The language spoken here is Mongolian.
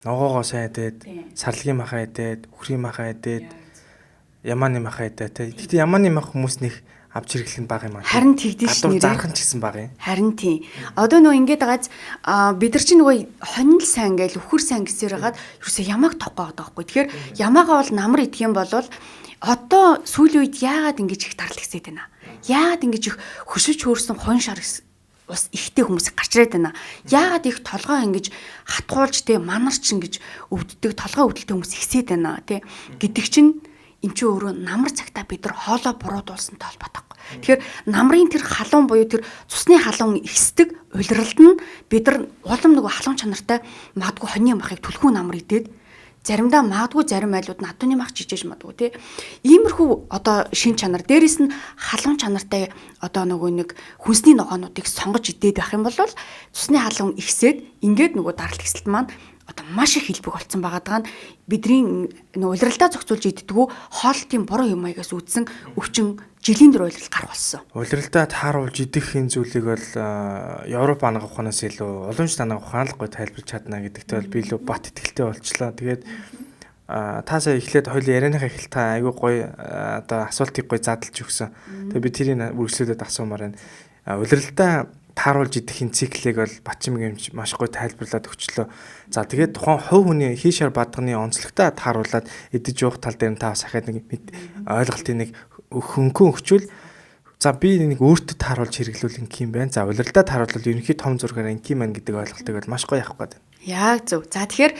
Ногоогоо сайн идээд, сарлагын махаа идээд, үхрийн махаа идээд, ямааны махаа идээд те. Гэхдээ ямааны мах хүмүүс нэг авч хэрэглэх нь бага юм аа. Харин тэгдэж гадуур зархан ч гэсэн бага юм. Харин тийм. Одоо нөгөө ингээд байгааз бид нар чинь нөгөө хонил сайн гээл үхэр сайн гэсээр хагаад ерөөсөө ямааг тоохгүй байгаа байхгүй. Тэгэхээр ямаагаа бол намар идэх юм бол одоо сүүлийн үед яагаад ингэж их дарал гисээд байна. Яагаад ингэж их хөшөж хөөрсөн хон шар бас ихтэй хүмүүс гарч ирээд байна. Яагаад их толгой ингэж хатгуулж те манарч ингэж өвддөг толгой өвдөлтөй хүмүүс ихсээд байна те гэдэг чинь эн чинь өөрөө намар цагтаа бид нар хоолоо буруудуулсантай холбоотой. Тэгэхээр намрын тэр халуун буюу тэр цусны халуун ихсдэг улиралд нь бид нар улам нөгөө халуун чанартай магадгүй хоньны махыг түлхүү намар идээд заримдаа магадгүй зарим айлууд надууны мах жижиж магадгүй тий. Иймэрхүү одоо шин чанар дээрэс нь халуун чанартай одоо нөгөө нэг хүнсний ногоонуудыг сонгож идээд байх юм бол цусны халуун ихсээд ингээд нөгөө даралт хэсэлт маань одоо маш их хэлбэг болсон байгаа нь бидний нөгөө улиралдаа зохицуулж иддэггүй хоолтын буруу юм аягаас үүдсэн өвчин жилийн дөр улирал гарах болсон. Улиралдаа тааруулж идэх энэ зүйлийг бол Европ анх ухаанаас илүү уламжлалт анх ухаанлахгүй тайлбарч чадна гэдэгт бол би илүү бат итгэлтэй болчлоо. Тэгээд та сая эхлээд хоёул ярианыхаа эхлэлт та айгүй гоё одоо асуултыг гоё задлж өгсөн. Тэгээд би тэрийг үргэлжлүүлээд асуумаар байна. Улиралдаа тааруулж идэхин циклийг бол Батчим гэмж маш гоё тайлбарлаад өгчлөө. За тэгээд тухайн хувь хүний хийшэр бадганы онцлогтой тааруулаад идэж уух тал дээр нь та сахиад нэг ойлголтын нэг хөнгөн өгчүүл. За би нэг өөртөө тааруулж хэрэглүүл ингээм байна. За улиралдаа тааруулбал ерөнхий том зургаар ингээм байна гэдэг ойлголтыг бол маш гоё авах гээд байна. Яг зөв. За тэгэхээр